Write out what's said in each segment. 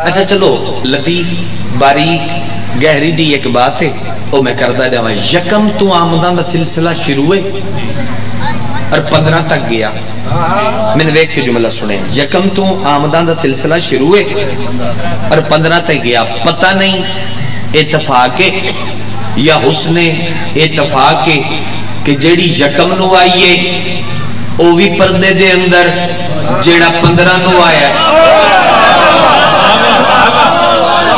اچھا چلو لطیف باریک گہری دی ایک بات ہے وہ میں کردہ جاؤں یکم تو آمدان دا سلسلہ شروع ہے اور 15 تک گیا میں نے ایک جملہ سنے یکم تو آمدان دا سلسلہ شروع ہے اور 15 تک گیا پتہ نہیں اتفاق یا حسن اتفاق کہ جیڑی یکم نو آئیے وہ بھی پردے دے اندر جیڑا 15 نو آیا ہے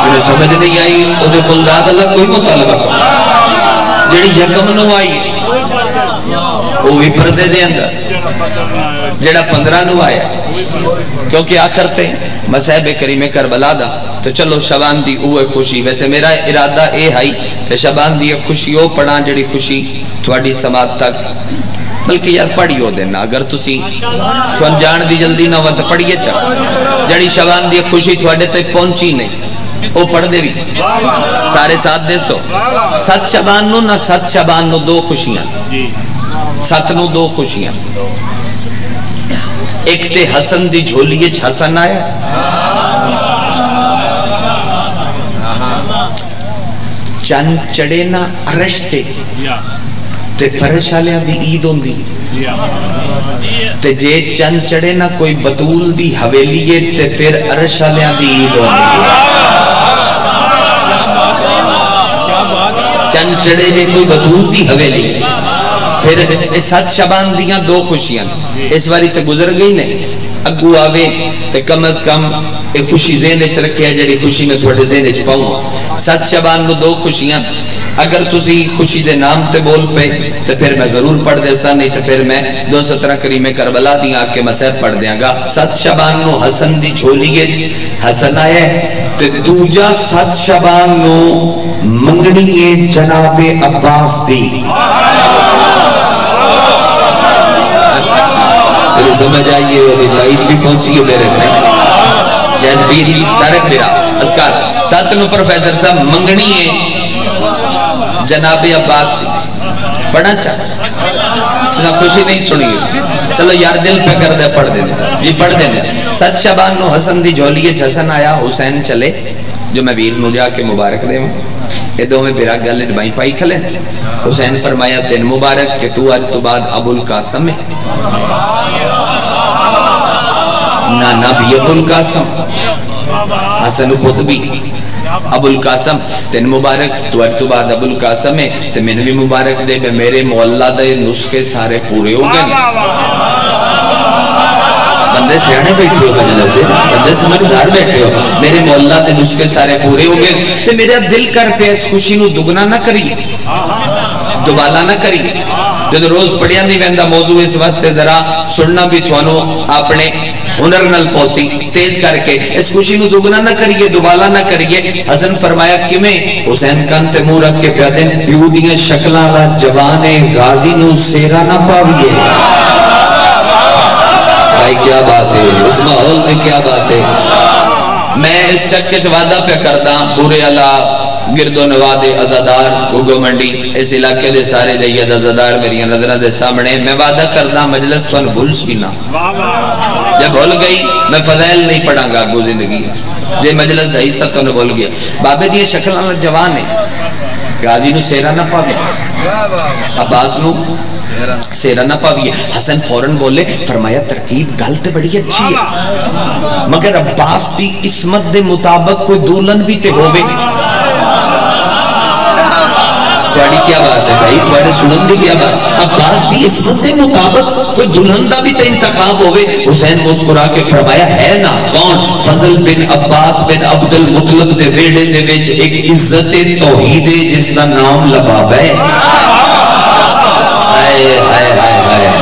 انہیں سمجھ نہیں آئی انہیں قلدات اللہ کوئی مطالبہ جیڑی یکم نو آئی وہ بھی پردے دے اندر جیڑا 15 نو آیا کیونکہ آخر تے مسیب کریم کربلا دا تو چلو شبان دی اوہ خوشی ویسے میرا ارادہ اے ہائی کہ شبان دی خوشی او پڑھا جیڑی خوشی تھوڑی سماعت تک بلکہ یار پڑھی ہو دینا اگر تسی تھوڑا جان دی جلدی نہ وقت پڑھیے چاہ جیڑی شبان دی خوشی تھوڑے تے پہنچی نہیں وہ پڑھ دے بھی سارے ساتھ دے سو 7 شبان نو نہ 7 شبان نو 2 خوشیاں 7 نو 2 خوشیاں ایک تے حسن دی جھولیے حسن آیا چند چڑے نہ عرش تے فرش آلیاں دی عید ہوں دی تے جے چند چڑے نہ کوئی بطول دی حویلیے تے پھر عرش آلیاں دی عید ہوں دی چند چڑے نے کوئی بطول دی حویلی پھر 7 شبان دیاں 2 خوشیاں اس باری تے گزر گئی نہیں اگو آوے تے کم از کم ایک خوشی ذہنے چ رکھے ہے جڑی خوشی میں تھوڑے ذہنے چ پاؤں 7 شبان نو 2 خوشیاں اگر تسی خوشی دے نام تے بول پہ تو پھر میں ضرور پڑھ دے سا نہیں تو پھر میں 217 کریم کربلا دی آکے مسیح پڑھ دیاں گا 7 شبان نو حسن دی جھولیے حسن آئے تے دوجا 7 شبان نو منگنیے جناب عباس دی میرے سمجھ آئیے وہ لائٹ بھی پہنچی ہے میرے میں جہد بیر تارک میرا اذکار 7 نو پروفیسر صاحب منگنیے جناب عباس دی پڑھنا چاہتا خوشی نہیں سنی چلو یار دل پہ کر دے پڑھ دینے یہ پڑھ دینے 7 شبان نو حسن دی جھولیے حسن آیا حسین چلے جو میں ویر نو جا کے مبارک دے یہ دو میں پھرا گل ڈبائی پائی کھلے حسین فرمایا تین مبارک کہ تو آج تو بعد ابو القاسم ہے نانا بھی ابو القاسم حسن خود بھی ابو القاسم تین مبارک تو اج تو بعد ابو القاسم ہے تو میں نے بھی مبارک دے میرے مولا دے نسخے سارے پورے ہو گئے بندے سیانے بیٹھے ہو مجلس سے بندے سمجھدار بیٹھے ہو میرے مولا دے نسخے سارے پورے ہو گئے تو میرا دل کر پہ اس خوشی نو دگنا نہ کری دوبالا نہ کری جو روز پڑھیا نہیں ویندہ موضوع اس واسطے ذرا سننا بھی توانو اپنے ہنر نل پوسی تیز کر کے اس خوشی نو دگنا نہ کریے دوبالا نہ کریے حسن فرمایا کمیں حسین کان تیمور کے پیادیں پیو دیئے شکلہ جوانے غازی نو سیرہ نہ پاویے بھائی کیا بات ہے اس ماحول میں کیا بات ہے میں اس چکے وعدہ پہ کردہ پورے اللہ گرد و نواد ازادار گگو منڈی اس علاقے دے سارے جید ازادار میری نظرہ دے سامنے میں وعدہ کردہ مجلس تو بھول سکینا جب بھول گئی میں فضائل نہیں پڑھا گا گو زندگی یہ مجلس دا حصہ تو بھول گیا بابے دیئے شکل اللہ جوان ہے غازی نو سیرہ نہ پاوی عباس نو سیرہ نہ پاوی حسن فوراں بولے فرمایا ترکیب گلتے بڑی اچھی ہے مگر عباس دی قسمت دے مطابق کوئی دولن بھی تے ہوئے تھوڑی کیا بات ہے بھائی تھوڑے سنن دی کیا بات عباس دی قسمت دے مطابق کوئی دلہن دا بھی تے انتخاب ہوئے حسین مسکرا کے فرمایا ہے نا کون فضل بن عباس بن عبد المطلب دے ویڑے دے وچ ایک عزت توحید جس کا نام لباب ہے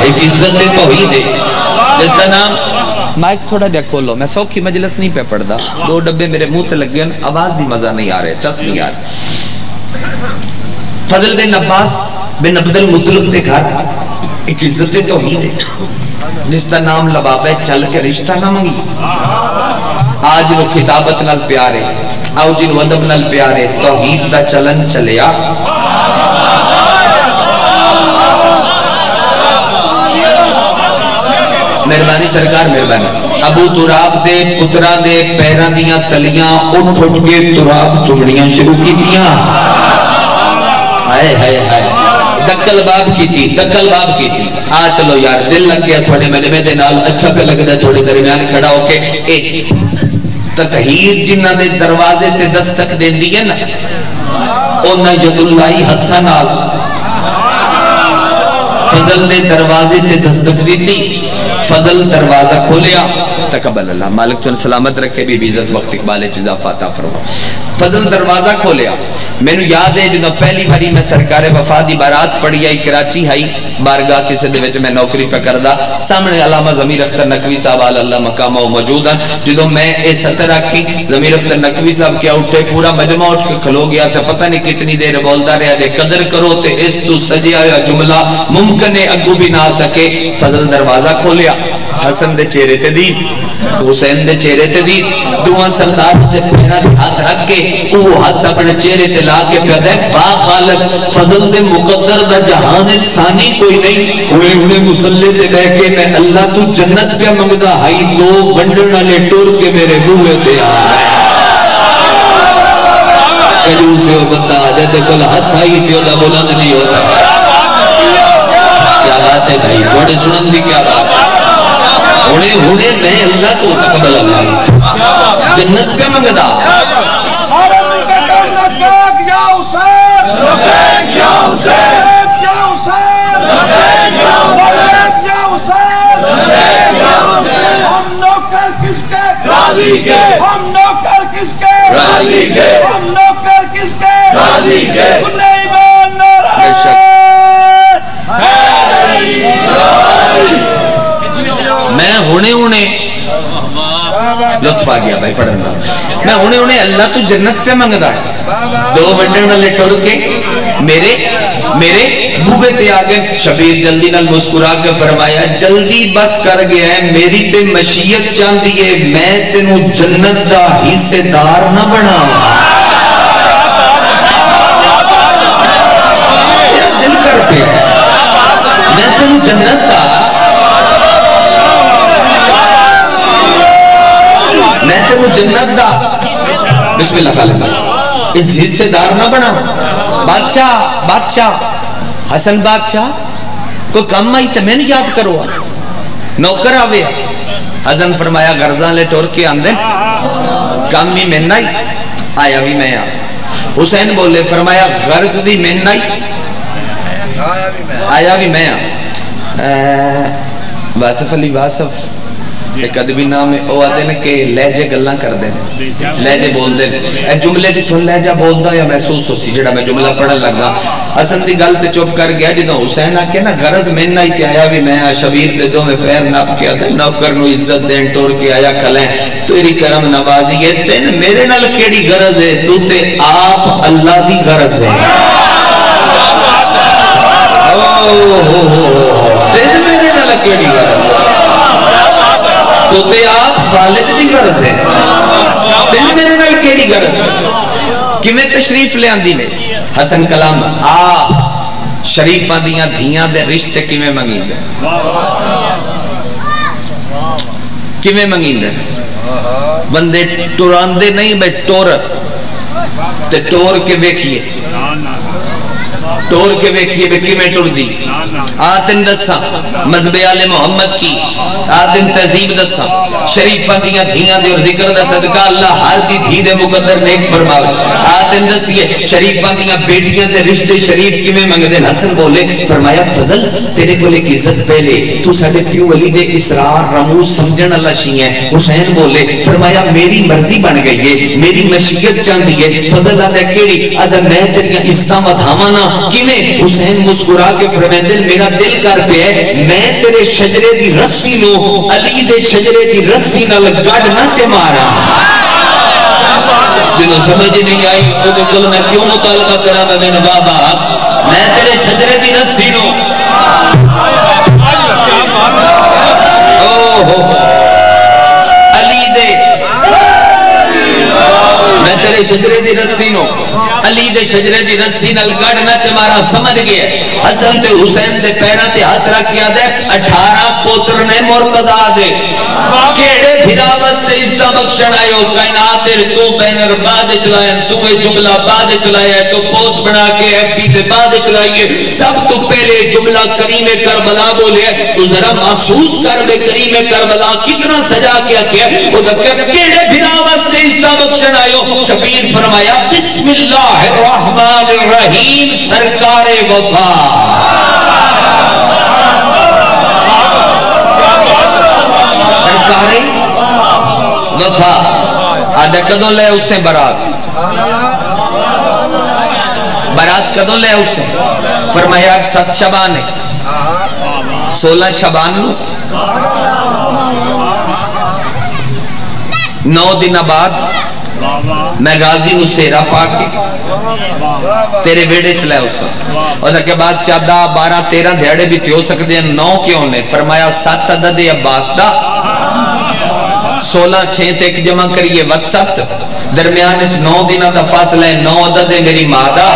ایک عزت توحید ہے جس کا نام مائک تھوڑا دیا کھولو میں سوکھی مجلس نہیں پہ پڑھ دا 2 ڈبے میرے منہ تے لگ گئے آواز دی مزہ نہیں آ رہے چس نہیں آ رہے فضل بن عباس بن عبد المطلب دے گھر ایک عزت توحید ہے جس کا نام لباب ہے چل کے رشتہ نہ منگی آج وہ خطابت نال پیارے آؤ جن ودب نال پیارے توحید دا چلن چلیا مہربانی سرکار مہربانی ابو تراب دے پترا دے پیراں دیاں تلیاں اٹھ اٹھ کے تراب چمڑیاں شروع کیتیاں ہائے ہائے ہائے دکل باب کی تھی چلو یار دل لگ گیا تھوڑے میں دے نال اچھا پہ لگ دا تھوڑے درمیان کھڑا ہو کے ایک تطہیر جنہ دے دروازے تے دستک دے دیئے نا اونا ید اللہ ہتھا نال فضل دے دروازے تے دستک دیتی فضل دروازہ کھولیا تقبل اللہ مالک تو سلامت رکھے بھی عزت وقت اقبال جزا فاتح فرما فضل دروازہ کھولیا میں نے یاد ہے جنہوں پہلی بھاری میں سرکار وفا دی بارات پڑھی آئی کراچی ہائی بارگاہ کسی دے وچ میں نوکری پہ کردہ سامنے علامہ ضمیر اختر نقوی صاحب اللہ مقامہ و موجودا جنہوں میں اے سطر رکھی ضمیر اختر نقوی صاحب کیا اٹھے پورا مجمع اٹھ کے کھلو گیا تو پتہ نہیں کتنی دیر بولتا رہا دے قدر کرو تے اس تو سجیا یا جملہ ممکن ہے اگو بھی نہ سکے فضل دروازہ کھولیا حسن دے چہرے تے دی حسین دے چہرے تے دی دوہاں سردار دے پیرا دے ہاتھ رکھ کے وہ ہاتھ اپنے چہرے تے لا کے پیدا ہے با خالق فضل دے مقدر دا جہان ثانی کوئی نہیں ہوئے مسلح تے بہ کے میں اللہ تو جنت پہ منگدا ہائی دو ونڈن والے ٹور کے میرے منہ تے آ گئے کجو سے وہ بندہ جدے کل ہاتھ آئی تے وہ بلند نہیں ہو سکتا کیا بات ہے بھائی تھوڑے سنن دی کیا بات ہے ہونے میں اللہ کو تقبل اللہ جنت پہ منگدا ہم نوکر کس کے راضی کے ہم نوکر کس کے راضی کے ہم نوکر کس کے راضی کے سلیمان نارائن میں ہونے لطف آ گیا بھائی پڑھنا میں ہونے اللہ تو جنت پہ منگدا ہے دو ونڈن والے ٹر کے میرے بوبے تے آگے شبیر جلدی نال مسکرا کے فرمایا جلدی بس کر گیا ہے میری تے مشیت چاندی ہے میں تینوں جنت دا حصے دار نہ بناواں میرا دل کر پہ ہے میں تینوں جنت دا میں تینوں جنت دا بسم اللہ خالق اس حصے دار نہ بنا بادشاہ حسن بادشاہ کوئی کم آئی تو میں نے یاد کرو نوکر آوے حسن فرمایا غرضاں لے ٹور کے آندے کم ہی میں نہیں آیا بھی میں حسین بولے فرمایا غرض بھی میں نہیں آیا بھی میں واسف علی واسف ایک ادبی نام ہے وہ آتے ہیں کہ لہجے گلاں کر دیں لہجے بول دیں اے جملے دی تھوڑا لہجہ بول دا یا محسوس ہو سی جڑا میں جملہ پڑھن لگا حسن دی گل تے چپ کر گیا جدوں حسین آ کے نا غرض میں نہ تے آیا بھی میں شبیر دے دو میں پیر ناپ کے آدھا نوکر نو عزت دین ٹور کے آیا کھلیں تیری کرم نوازی ہے تین میرے نال کیڑی غرض ہے تو تے آپ اللہ دی غرض ہے تین میرے نال کیڑی غرض ہے تو تے آپ خالق دی غرض ہے تین میرے نال کیڑی غرض ہے کیویں تشریف لے آندی نے حسن کلام شریفاں دیاں دھیاں دے رشتے کیویں منگیندے کیویں منگیندے بندے ٹراندے نہیں بے ٹور تے ٹور کے ویکھیے ٹور کے ویکھیے بے کیویں ٹر دی آدن دسا مذہب آل محمد کی آدن تہذیب دسا شریفہ دیاں دھیاں دے اور ذکر دا صدقہ اللہ ہر دی دھی دے مقدر نیک فرماوے آدن دسیے شریفہ دیاں بیٹیاں دے رشتے شریف کی میں منگ دے حسن بولے فرمایا فضل تیرے کو لے کی عزت پہلے تو ساڑھے پیو ولی دے اسرار رموز سمجھن اللہ شیئے حسین بولے فرمایا میری مرضی بن گئی ہے میری مشیت چاندی ہے فضل آدھا کیڑی آدھا میں تیریاں استام ادھامانا کیویں حسین مسکرا کے فرمائے دل میرا دل کر پہ ہے میں تیرے شجرے دی رسی نو علی دے شجرے دی رسی نہ گڑ نہ چمارا جنہوں سمجھ نہیں آئی وہ دل میں کیوں مطالبہ کرا میں میرے بابا میں تیرے شجرے دی رسی نو علی دے میں تیرے شجرے دی رسی نو علی دے شجرے دی رسی نال گڑ نہ چمارا سمجھ گئے حسن تے حسین دے پیرا تے ہاتھ رکھ کے آدھے 18 پوتر نے مرتضی دے کیڑے بھرا واسطے عزت بخشن آئے ہو کائنات تو بینر بعد چلائیں تو جملہ بعد چلایا تو پوسٹ بنا کے ایف بی تے بعد چلائیے سب تو پہلے جملہ کریم کربلا بولے تو ذرا محسوس کر بے کریم کربلا کتنا سجا کیا کیا وہ کیڑے بھرا واسطے عزت بخشن آئے ہو شبیر فرمایا بسم اللہ الرحمن الرحیم سرکار وفا سرکار وفا آدھا کدوں لے اس سے برات کدوں لے اس سے فرمایا 7 شبان ہے 16 شبان نو 9 دن بعد میں غازی نو سیرا پا کے تیرے بیڑے چلائے اس سے اور کے بعد 12-13 دھیڑے بھی تھی ہو سکتے ہیں 9 کیوں نے فرمایا 7 عدد عباس دا 16 6 تے ایک جمع کریے وقت 7 درمیان 9 دنہ دا فاصلہ ہے 9 عدد میری مادہ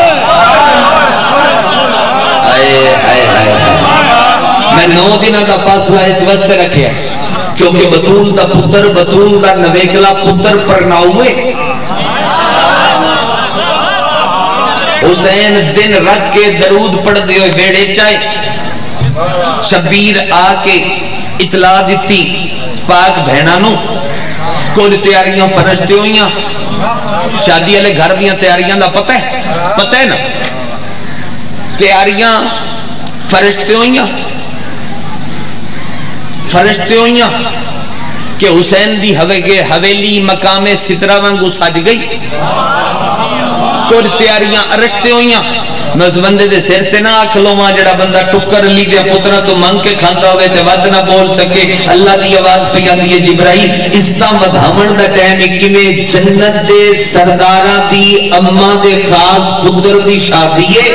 میں 9 دنہ دا فاصلہ اس وقت رکھے کیونکہ بطول دا پتر بطول دا نویکلا پتر پر نہ ہوئے حسین دن رکھ کے درود پڑھ دے ہوئے بیڑے چاہے شبیر آ کے اطلاع دیتی پاک بہنانو کوئی تیاریاں فرشتے ہوئیاں شادی والے گھر دیاں تیاریاں دا پتہ ہے نا تیاریاں فرشتے ہوئیاں کہ حسین دی حویلی مقام سترہ وانگو سج گئی کوئی تیاریاں ارشتے ہوئیاں میں اس بندے دے سر سے نہ آکھلو ماں جڑا بندہ ٹکر لی دیا پترہ تو مانگ کے کھانتا ہوئے تے ود نہ بول سکے اللہ دی آواز پہ آن دیئے جبرائیل اس تا مدھامن دا ٹائم اکی میں جنت دے سردارہ دی اممہ دے خاص پتر دی شادی ہے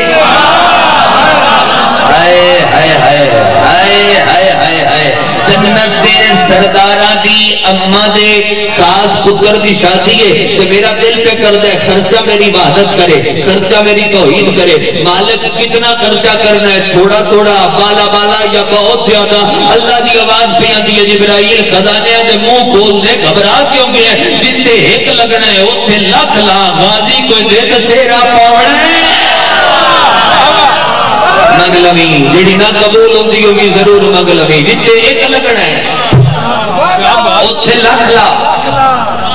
جنت دے سردارہ دی اممہ دے خاص پتر دی شادی ہے کہ میرا دل پہ کر دے خرچہ میری وحدت کرے خرچہ میری توحید کرے مالک کتنا خرچہ کرنا ہے تھوڑا تھوڑا بالا بالا یا بہت زیادہ اللہ دی آواز پہ آن دیئے جبرائیل خزانے دے منہ کھول دے گھبرا کیوں گیا جتے ایک لگنا ہے اتھے لکھ لا غازی کوئی دے دسیرہ پاوڑا ہے مغلمی جڑی نہ قبول ہوتی ہوگی ضرور مغلمی جتے ایک لگنا ہے اتھے لکھ لا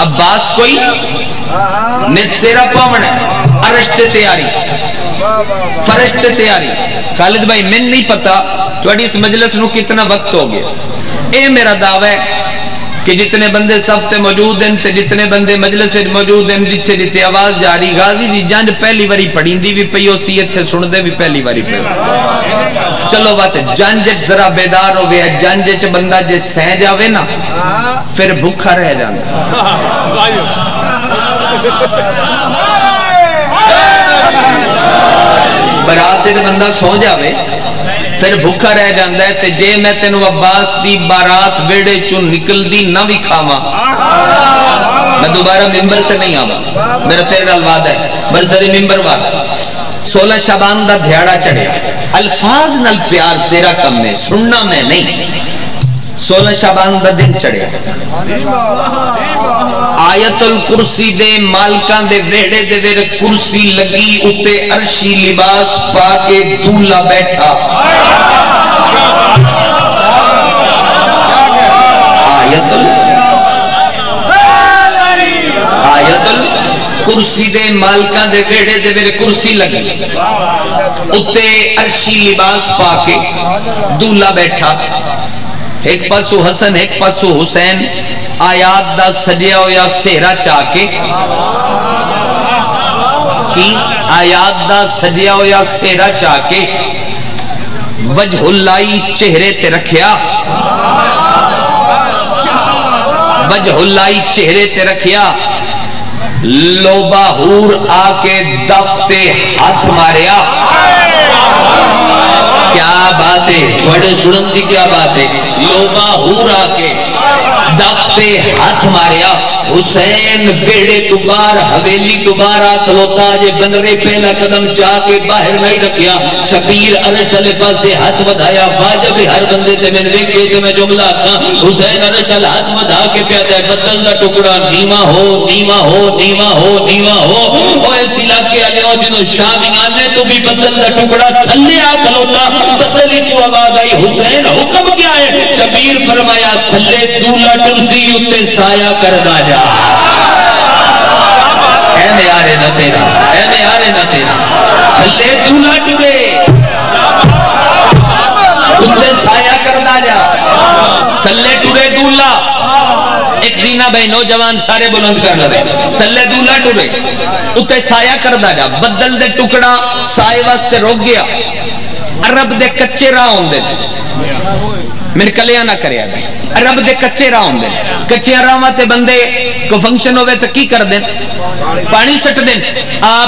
عباس کوئی نیت سیرہ پاوڑا ہے ارشتے تیاری فرشتے تیاری خالد بھائی میں نہیں پتا تو اس مجلس نو کتنا وقت ہو گیا اے میرا دعویٰ ہے کہ جتنے بندے صفتے موجود ہیں تے جتنے بندے مجلس موجود ہیں جتنے جتنے آواز جاری غازی دی جنج پہلی واری پڑھیں دی بھی پئیو سیت تھے سن دے بھی پہلی واری پڑھیں چلو بات جنج ذرا بیدار ہو گیا جنج بندہ جے سہ جاوے نا پھر بھوکا رہ جانا برات دے بندہ سو جاوے پھر بھوکا رہ جاندہ ہے تے جے میں تینو عباس دی بارات بیڑے چون نکل دی نہ بھی کھاما میں دوبارہ ممبر تے نہیں آوا میرا تیرے الواد ہے برسری ممبر واد 16 شعبان دا دھیاڑا چڑھے الفاظ نل پیار تیرا کم میں سننا میں نہیں 16 شعبان دا دن چڑھے آیت الکرسی دے مالکان دے ویڑے دے ویڑے کرسی لگی اتے عرشی لباس پاکے دولہ بیٹھا آیت الکرسی دے مالکان دے ویڑے دے ویڑے کرسی لگی اتے عرشی لباس پاکے دولہ بیٹھا ایک پاسو حسن ایک پاسو حسین آیات دا سجیا ہویا سہرہ چاکے کی آیات دا سجیا ہویا سہرہ چاکے وجہ اللہ چہرے تے رکھیا وجہ اللہ چہرے تے رکھیا لوبا ہور آکے دفتے ہاتھ ماریا کیا بات ہے بڑے سنن دی کیا بات ہے لوبا ہور آکے داختے ہاتھ ماریا حسین بیڑے دوبار حویلی دوبارہ کھلوتا جے بنرے پہلا قدم چاہ کے باہر نہیں رکھیا شبیر عرش علی پاسے ہاتھ بدھایا واجب ہر بندے تے میں دیکھے تے میں جملہ تھا حسین عرش علی ہاتھ بدھا کے پیادا ہے بدل دا ٹکڑا نیما ہو نیما ہو نیما ہو نیما ہو اوہ اس علاقے علی ہو جنہوں شامیان نے تو بھی بدل دا ٹکڑا تھلے آ کھلوتا بدلی چو آواز آئی حسین حکم کیا ہے شبیر فرمایا تھلے دولا ٹرسی اتے سایہ کردہ جا اے میارے نہ تیرا اے میارے نہ تیرا تھلے دولا ٹرے اتے سایہ کردہ جا تھلے ٹرے دولا ایک زینہ بھائی نوجوان سارے بلند کر لگے تھلے دولا ٹرے اتے سایہ کردہ جا بدل دے ٹکڑا سائے واسطے روک گیا عرب دے کچے راہ ہوں دے میں کلیاں نہ کرے آگئے عرب دے کچے راہ ہوں دے کچے راہ تے بندے کو فنکشن ہوئے تو کی کر دیں پانی سٹ دیں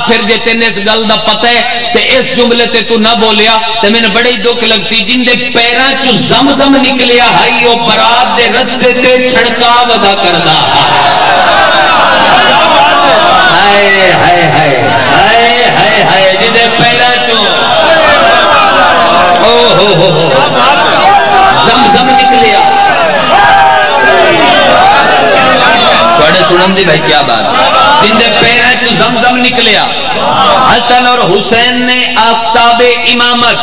پھر دے تینے اس گل دا پتہ ہے تے اس جملے تے تو نہ بولیا تے میں نے بڑی دکھ لگ سی جن دے پیران چو زمزم نکلیا ہائی او برات دے رستے تے چھڑکا ودا کردہ ہائے ہائے ہائے ہائے ہائے ہائے جن دے پیران چو زمزم نکلیا بڑے سنن دی بھائی کیا بات جن دے پیریں چو زمزم نکلیا حسن اور حسین نے آفتاب امامت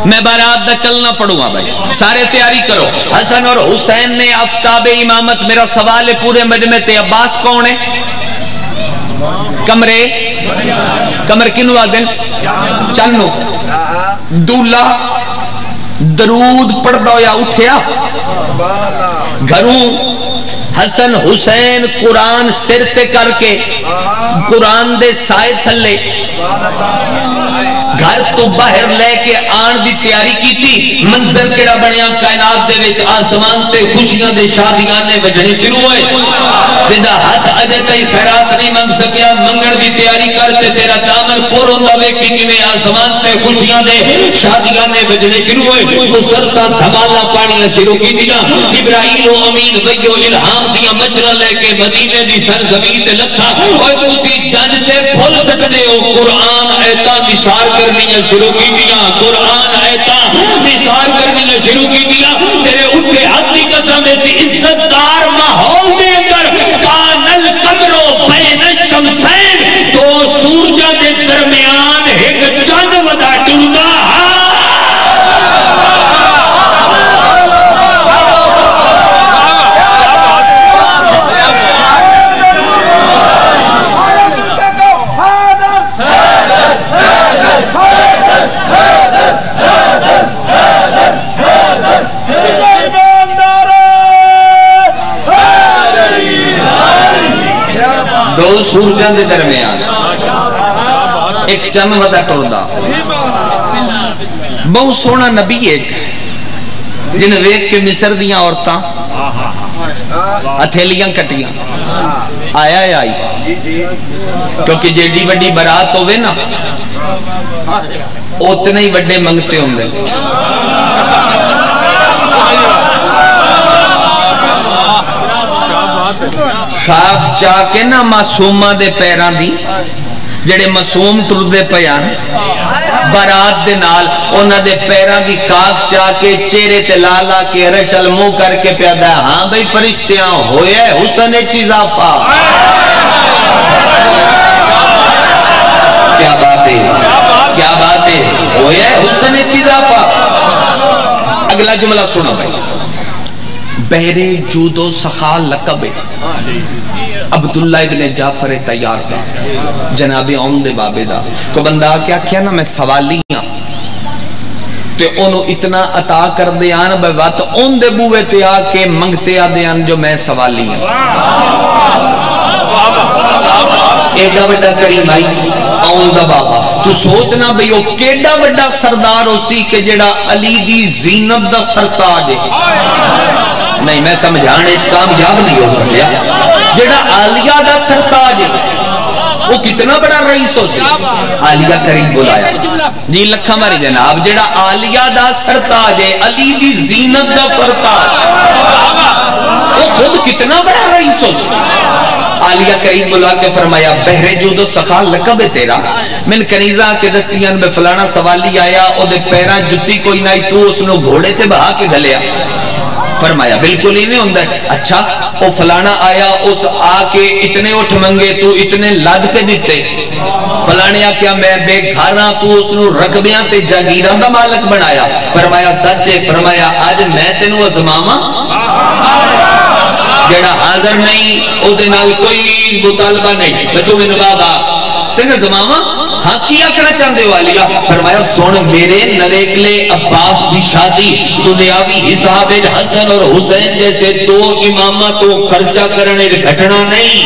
میں بارات دا چلنا پڑوں گا بھائی سارے تیاری کرو حسن اور حسین نے آفتاب امامت میرا سوال ہے پورے مجمع تے عباس کون ہے کمرے کمر کنو آدن چنو دولا درود پڑھ دو یا اٹھیا گھروں حسن حسین قرآن سر تے کر کے قرآن دے سائے تھلے گھر تو باہر لے کے آن دی تیاری کی تھی منظر کیڑا بنیا کائنات دے وچ آسمان تے خوشیاں دے شادیاں نے بجنے شروع ہوئے تیدا ہاتھ اجے تئی خیرات نہیں منگ سکیا منگڑ دی تیاری کرتے تیرا دامن پوروں دا ویکھی کہ میں آسمان تے خوشیاں دے شادیاں نے بجنے شروع ہوئے مسرتا دھمالا پانیاں شروع کی دیا ابراہیل و امین ویو الہام دیا مشرہ لے کے مدینے دی سرزمین تے لکھا اور تسی جانتے بھول سکتے ہو قرآن ایتا نثار کرنی شروع کی دیا قرآن ایتا نثار کرنی شروع کی دیا تیرے اٹھے حدی قسم ایسی عزت دار ماحول دے اندر کانل قبرو بین الشمسین دو سورجہ دے درمیان ایک چند ودا ٹردا دو سورجان دے درمیان ایک چند ودا ٹردا بہت سونا نبی ایک جنہیں ویک کے مصر دیاں عورتاں اتھیلیاں کٹیاں آیا ہے آئی کیونکہ جیڈی وڈی برات ہوئے نا اتنے ہی وڈے منگتے ہوں دے خاک چاہ کے نا معصومہ دے پیران دی جڑے معصوم ٹردے پیان برات دے نال انہاں دے پیران دی خاک چاہ کے چہرے تے لالا کے رشل منہ کر کے پیادا ہاں بھئی فرشتیاں ہوئے حسن اضافہ کیا بات ہے کیا بات ہے ہوئے حسن اضافہ اگلا جملہ سنو بھئی بہرے جود و سخا لقب عبداللہ ابن جعفر تیار کا جناب عمد بابے دا کو بندہ کیا کیا نا میں سوالیاں تے انہوں اتنا عطا کر دیان بے بات ان دے بوے تے آکے منگتے آ دیان جو میں سوالیاں ایڈا بڑا کریم بھائی عمد بابا تو سوچنا بھئی وہ کیڈا بڑا سردار ہو سی کہ جڑا علی دی زینت دا سرتاج ہے نہیں میں سمجھانے کامیاب نہیں ہو سکیا جڑا عالیہ دا سرتاج ہے وہ کتنا بڑا رئیس ہو سی عالیہ کریم بلایا جی لکھا ماری جناب جڑا عالیہ دا سرتاج ہے علی دی زینت دا سرتاج خود کتنا بڑا رئیس ہو. عالیہ کریم بلا کے فرمایا بہرے جود و سخا لقب ہے تیرا. من کنیزہ کے دستیاں میں فلانا سوالی آیا او دے پیران جتی کوئی نائی تو اس نے گھوڑے تے بہا کے گھلیا. فرمایا بالکل ہی نہیں ہوندہ. اچھا او فلانا آیا اس آ کے اتنے اٹھ منگے تو اتنے لاد کے دیتے. فلانے کیا میں بے گھاراں تو اس نے رقبیاں تے جاگیران دا مالک بنایا. فرمایا سچے. فرمایا آج میں تینوں ازماما جڑا حاضر نہیں او دے نال کوئی مطالبہ نہیں میں تو من بابا تینا زمامہ ہاں کیا کرنا چاہتے ہو علیہ. فرمایا سن میرے نریکلے عباس دی شادی دنیاوی حساب حسن اور حسین جیسے دو امامہ تو خرچہ کرنے گھٹنا نہیں.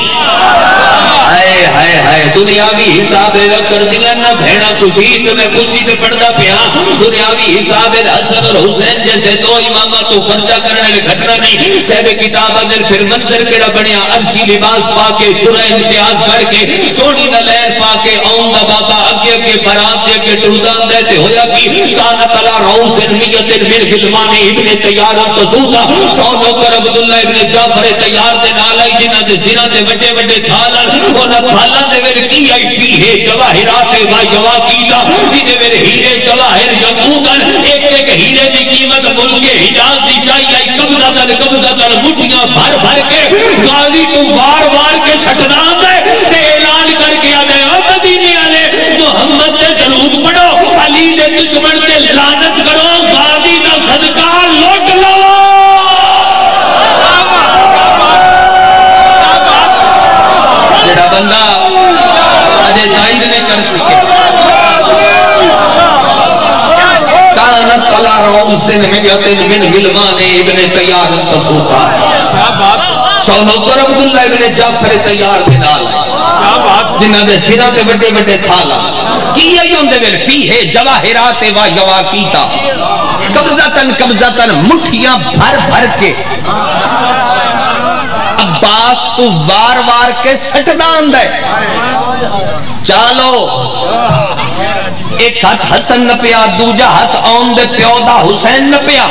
ہائے ہائے ہائے دنیاوی حساب کر دیا نہ بھیڑا خوشی تو میں خوشی سے پڑھتا پیا. دنیاوی حساب حسن اور حسین جیسے دو امامہ تو خرچہ کرنے گھٹنا نہیں. صاحب کتاب اگر پھر منظر کیڑا بنیا عرشی لباس پا کے درہ امتیاز کر کے سونی نلین پا کے آؤں دا بابا اگے کے برات دے کے ٹردان دیتے ہویا کی کانت علا روس انمیت من غلمان ابن تیار تصودا. سونو کر عبداللہ ابن جعفر تیار دے نالائی جنہ دے زنہ دے وڈے وڈے تھالر اونا تھالا دے ویر کی آئی فی ہے جواہرات و یوا کیتا. دے ویر ہیرے جواہر یقودن ایک ایک ہیرے دی قیمت ملک حجاز دی چاہی آئی قبضہ تن مٹھیاں بھر بھر کے غازی تو وار وار کے سٹدان دے تے اعلان کر کے آدھے مدینے آلے محمد دے درود پڑھو علی دے دشمن دے لعنت کرو غازی دا صدقہ لوٹ لو. جڑا بندہ اجے تائید نے کر سکے کانت علا روس انمیت من غلمان ابن تیار تصودا. سونو کر عبداللہ ابن جعفر تیار دے نال جنہ دے سرہ دے بڑے بڑے تھالا کی ایون دے ویل فی ہے جواہرات و یوا کیتا. قبضتاً مٹھیاں بھر بھر کے عباس تو وار وار کے سٹدان دے. چالو ایک ہاتھ حسن نپیا دوجہ ہاتھ آن دے پیودا حسین نپیا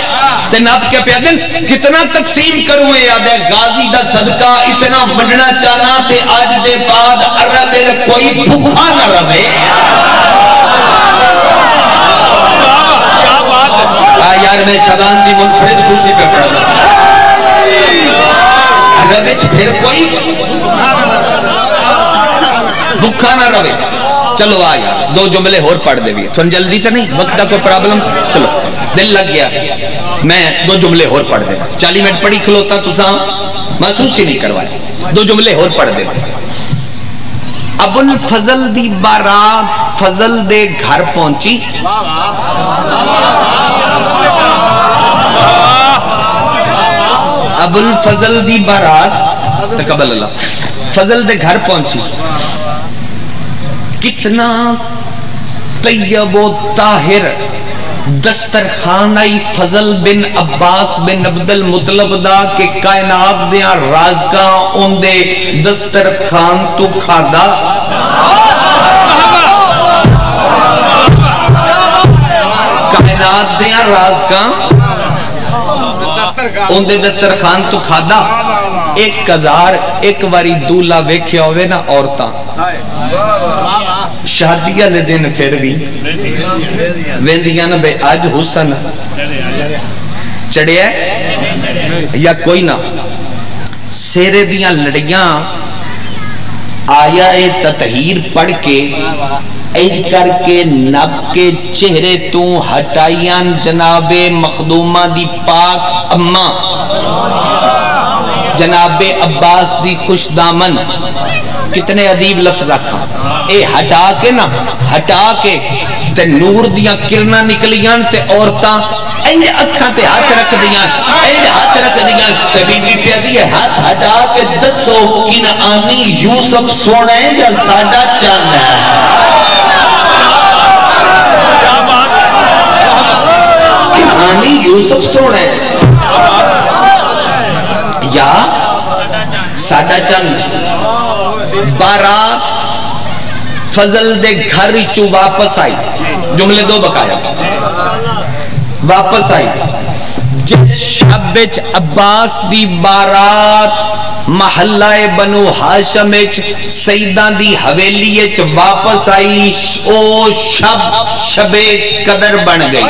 تے نپ کے پیا دن کتنا تقسیم کروں یاد ہے غازی دا صدقہ اتنا بڑھنا چاہنا تے آج دے بعد عربے کوئی بھوکا نہ رہے. یار میں شبان دی منفرد خوشی پہ پڑھ رہا عربے پھر کوئی بھوکا نہ رہے. چلو آیا دو جملے اور پڑھ دے بھی تھوڑا جلدی تو نہیں وقت کا کوئی پرابلم. چلو دل لگ گیا میں دو جملے اور پڑھ دے 40 منٹ پڑھی کھلوتا تو ساں محسوس ہی نہیں کروائے. دو جملے اور پڑھ دے. ابو الفضل دی بارات فضل دے گھر پہنچی. ابو الفضل دی بارات تقبل اللہ فضل دے گھر پہنچی. کتنا طیب و طاہر دسترخان آئی فضل بن عباس بن عبد المطلب دا کہ کائنات دیاں رازقاں ان دے دسترخان تو کھادا. کائنات دیاں رازقاں ان دے دسترخان تو کھادا. 1000 ایک واری دولا ویکھیا ہوئے نا عورتاں شادیہ لے دن پھر بھی ویندیاں نا بے آج حسن چڑھیا یا کوئی نہ سیرے دیاں لڑیاں آیا تطہیر پڑھ کے ایج کر کے نب کے چہرے تو ہٹائیاں جناب مخدومہ دی پاک اماں جناب عباس دی خوش دامن. کتنے عدیب لفظ آکھا اے ہٹا کے نا ہٹا کے تے نور دیاں کرنا نکلیاں تے عورتاں اینج اکھاں تے ہاتھ رکھ دیاں اینج ہاتھ رکھ دیاں تے بی بی پہ دی ہاتھ ہٹا کے دسو کن آنی یوسف سونا ہے یا ساڈا چاند ہے. کن آنی یوسف سونا ہے یا ساڈا چاند. بارات فضل دے گھر چو واپس آئی. جملے دو بقایا واپس آئی. جس شب وچ عباس دی بارات محلہ بنو ہاشم وچ سیداں دی حویلی وچ واپس آئی، او شب قدر بن گئی۔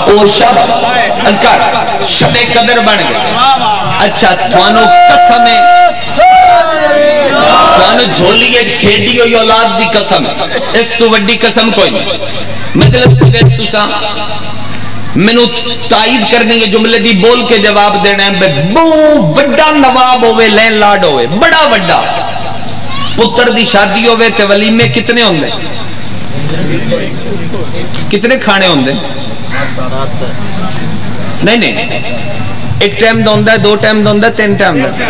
او شب اذکار شب قدر بن گئی۔ اچھا تھانو قسم ہے، تھانو جھولی ایک کھیڑی ہوئی اولاد دی قسم ہے، اس تو وڈی قسم کوئی نہیں۔ مطلب تو سا منو تائید کرنے یہ جملے دی بول کے جواب دینا ہے، بہو وڈا نواب ہوئے، لین لاڈ ہوئے، بڑا وڈا پتر دی شادی ہوئے تے ولیمے کتنے ہوندے؟ کتنے کھانے ہوندے؟ نہیں ایک ٹائم ہوندہ ہے، دو ٹائم ہوندہ ہے، تین ٹائم ہوندہ ہے،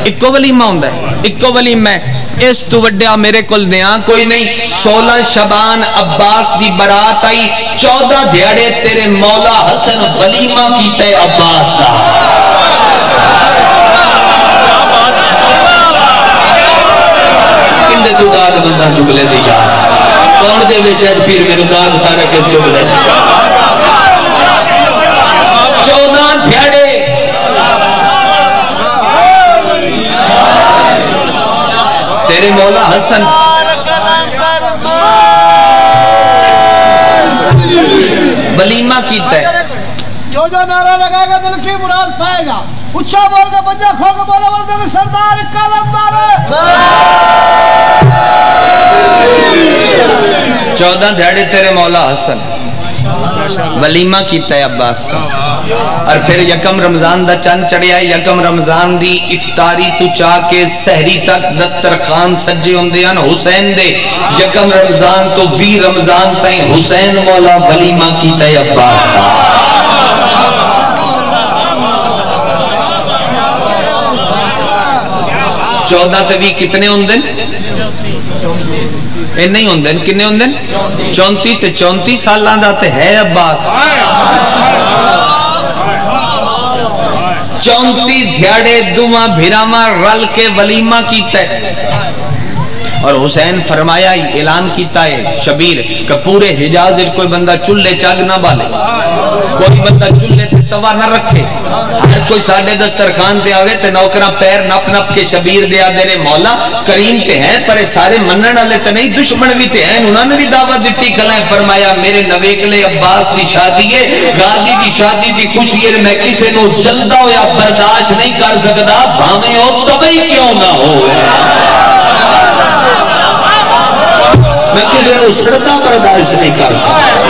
ایکو ولیمہ ہوندہ ہے، ایکو ولیمہ ہے۔ اس تو وڈیا میرے کل نیا کوئی نہیں۔ 16 شبان عباس دی برات آئی، 14 دیاڑے تیرے مولا حسن ولیمہ کی تے عباس دا۔ کندے تو داد بندہ جملے دیا کون دے بے شاید پھر میرے داد سارے کے جملے 14 دیاڑے تیرے مولا حسن ولیمہ کیتا ہے۔ جو نعرہ لگائے گا دل کی مراد پائے گا، اچھا بول کے بجا کھو کے بولا بولتے کہ سردار کلندر 14 دیاڑے تیرے مولا حسن ولیمہ کیتا ہے عباس کا، اور پھر یکم رمضان دا چند چڑھیا، یکم رمضان دی افطاری تو چاہ کے سحری تک دسترخوان سجے ہوندیاں حسین دے، یکم رمضان تو 20 رمضان تائیں حسین مولا ولیمہ کیتا ہے عباس کا۔ 14 تے 20 کتنے ہوندے؟ اے نہیں ہوندے، کتنے ہوندے؟ 34 تے 34 سالاں دا تے ہے عباس۔ 34 دھیاڑے دوہاں بھیراواں رل کے ولیمہ کیتا ہے، اور حسین فرمایا ہی اعلان کیتا ہے شبیر کہ پورے حجاز کوئی بندہ چلے چاگ نہ بالے، کوئی بندہ چلے تے توا نہ رکھے، ہر کوئی ساڑھے دسترخوان تے آوے تے نوکراں پیر نپ نپ کے شبیر دیا میرے مولا کریم تے ہیں پر سارے منن والے تے نہیں، دشمن بھی تے ہیں، انہوں نے بھی دعوت دیتی کھلائیں۔ فرمایا میرے نویکلے عباس دی شادی ہے، غازی دی شادی دی خوشی ہے، میں کسے نو جلدا ہویا برداشت نہیں کر سکدا، بھاویں ہو تبھی کیوں نہ ہو، میں کسی نے سڑتا برداشت نہیں کر سکتا۔